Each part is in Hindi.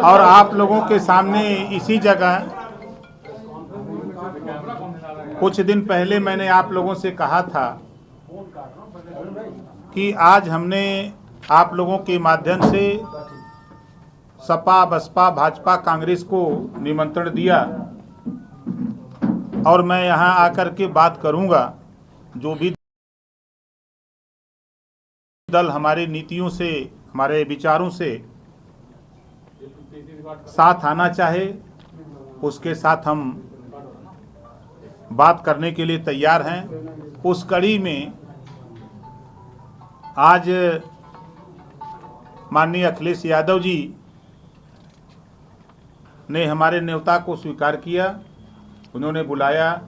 और आप लोगों के सामने इसी जगह कुछ दिन पहले मैंने आप लोगों से कहा था कि आज हमने आप लोगों के माध्यम से सपा, बसपा, भाजपा, कांग्रेस को निमंत्रण दिया और मैं यहाँ आकर के बात करूँगा। जो भी दल हमारे नीतियों से, हमारे विचारों से साथ आना चाहे, उसके साथ हम बात करने के लिए तैयार हैं। उस कड़ी में आज माननीय अखिलेश यादव जी ने हमारे न्योता को स्वीकार किया। उन्होंने बुलाया,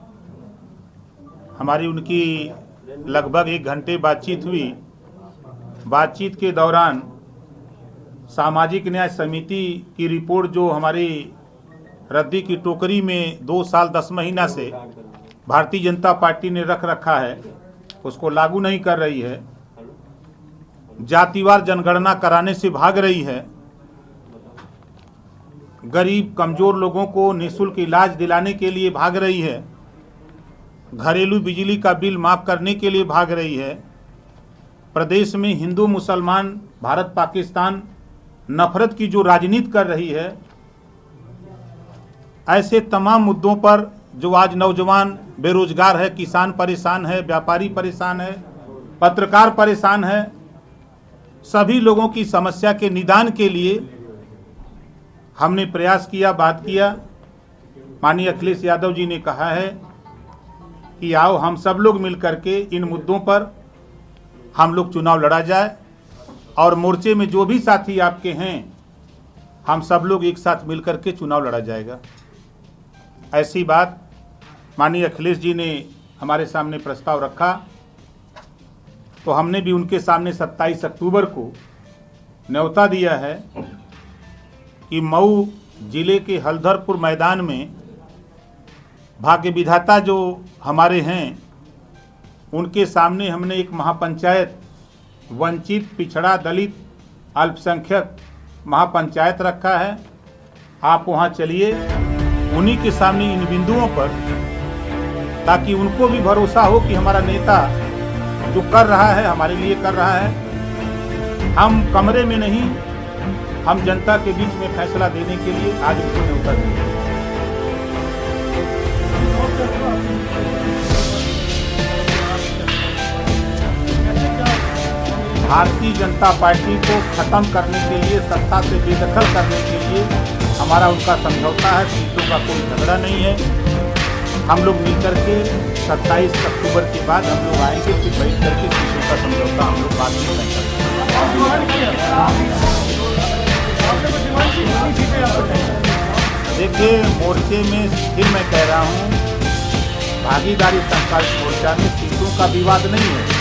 हमारी उनकी लगभग 1 घंटे बातचीत हुई। बातचीत के दौरान सामाजिक न्याय समिति की रिपोर्ट जो हमारी रद्दी की टोकरी में 2 साल 10 महीना से भारतीय जनता पार्टी ने रख रखा है, उसको लागू नहीं कर रही है, जातिवार जनगणना कराने से भाग रही है, गरीब कमजोर लोगों को निःशुल्क इलाज दिलाने के लिए भाग रही है, घरेलू बिजली का बिल माफ करने के लिए भाग रही है, प्रदेश में हिंदू मुसलमान, भारत पाकिस्तान नफरत की जो राजनीति कर रही है, ऐसे तमाम मुद्दों पर जो आज नौजवान बेरोजगार है, किसान परेशान है, व्यापारी परेशान है, पत्रकार परेशान है, सभी लोगों की समस्या के निदान के लिए हमने प्रयास किया, बात किया। माननीय अखिलेश यादव जी ने कहा है कि आओ हम सब लोग मिलकर के इन मुद्दों पर हम लोग चुनाव लड़ा जाए और मोर्चे में जो भी साथी आपके हैं हम सब लोग एक साथ मिलकर के चुनाव लड़ा जाएगा। ऐसी बात माननीय अखिलेश जी ने हमारे सामने प्रस्ताव रखा, तो हमने भी उनके सामने 27 अक्टूबर को न्योता दिया है कि मऊ जिले के हलधरपुर मैदान में भाग्य विधाता जो हमारे हैं उनके सामने हमने एक महापंचायत, वंचित, पिछड़ा, दलित, अल्पसंख्यक महापंचायत रखा है। आप वहां चलिए, उन्हीं के सामने इन बिंदुओं पर, ताकि उनको भी भरोसा हो कि हमारा नेता जो कर रहा है हमारे लिए कर रहा है। हम कमरे में नहीं, हम जनता के बीच में फैसला देने के लिए आज उनको न्योता देंगे। भारतीय जनता पार्टी को खत्म करने के लिए, सत्ता से बेदखल करने के लिए हमारा उनका समझौता है। सीटों का कोई झगड़ा नहीं है। हम लोग मिलकर के 27 अक्टूबर के बाद हम लोग आएंगे, फिर बैठ करके सीटों का समझौता हम लोग बाद में तय करेंगे। देखिए, मोर्चे में फिर मैं कह रहा हूँ, भागीदारी संकल्प मोर्चा में सीटों का विवाद नहीं है।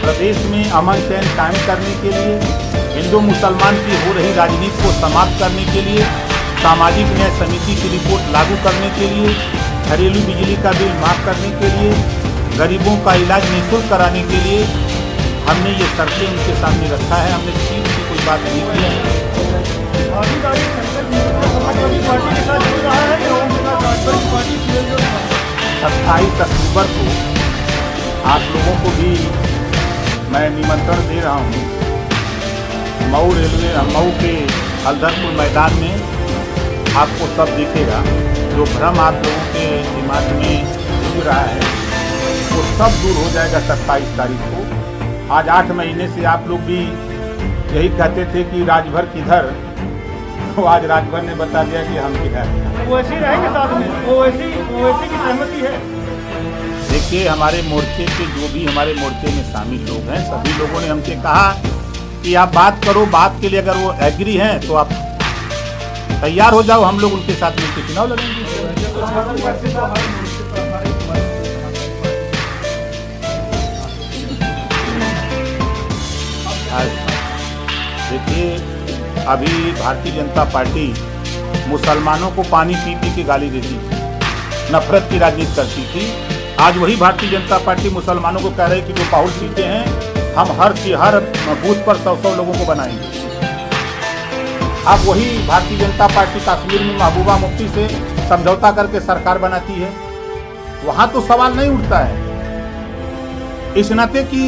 प्रदेश में अमन चैन कायम करने के लिए, हिंदू मुसलमान की हो रही राजनीति को समाप्त करने के लिए, सामाजिक न्याय समिति की रिपोर्ट लागू करने के लिए, घरेलू बिजली का बिल माफ करने के लिए, गरीबों का इलाज निःशुल्क कराने के लिए हमने ये शर्तें उनके सामने रखा है। हमने सीट की कोई बात नहीं की है। 27 अक्टूबर को आप लोगों को भी मैं निमंत्रण दे रहा हूँ। मऊ के हलधरपुर मैदान में आपको सब दिखेगा। जो भ्रम आप लोगों के दिमाग में घूम रहा है वो सब दूर हो जाएगा 27 तारीख को। आज 8 महीने से आप लोग भी यही कहते थे कि राजभर किधर, तो आज राजभर ने बता दिया कि हम किधर। वो ऐसे रहेंगे साथ में, वो ऐसी की सहमति है। देखिए, हमारे मोर्चे के जो भी हमारे मोर्चे में शामिल लोग हैं, सभी लोगों ने हमसे कहा कि आप बात करो, बात के लिए अगर वो एग्री हैं तो आप तैयार हो जाओ, हम लोग उनके साथ मिलकर चुनाव लड़ेंगे। देखिए, अभी भारतीय जनता पार्टी मुसलमानों को पानी पी पी के गाली देती थी, नफरत की राजनीति करती थी। आज वही भारतीय जनता पार्टी मुसलमानों को कह रही है कि जो बाहुल सीटें हैं हम हर बूथ पर 100 लोगों को बनाएंगे। अब वही भारतीय जनता पार्टी कश्मीर में महबूबा मुफ्ती से समझौता करके सरकार बनाती है, वहां तो सवाल नहीं उठता है। इस नाते कि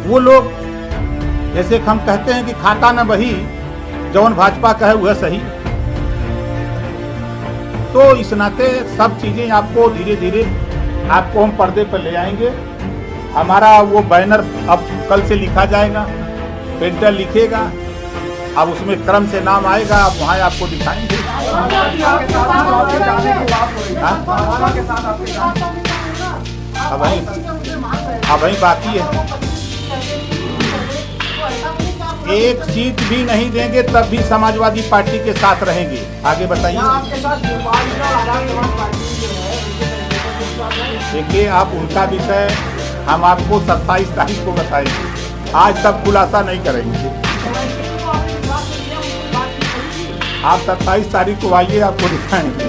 वो लोग जैसे हम कहते हैं कि खाता न बही जौन भाजपा कहे वह सही, तो इस नाते सब चीजें आपको धीरे धीरे आपको हम पर्दे पर ले आएंगे। हमारा वो बैनर अब कल से लिखा जाएगा, पेंटर लिखेगा, अब उसमें क्रम से नाम आएगा, अब वहाँ आपको दिखाएंगे। अब वही बाकी है, एक सीट भी नहीं देंगे तब भी समाजवादी पार्टी के साथ रहेंगे। आगे बताइए। देखिए, आप उनका विषय हम आपको 27 तारीख को बताएंगे, आज तक खुलासा नहीं करेंगे। आप 27 तारीख को आइए, आपको दिखाएंगे।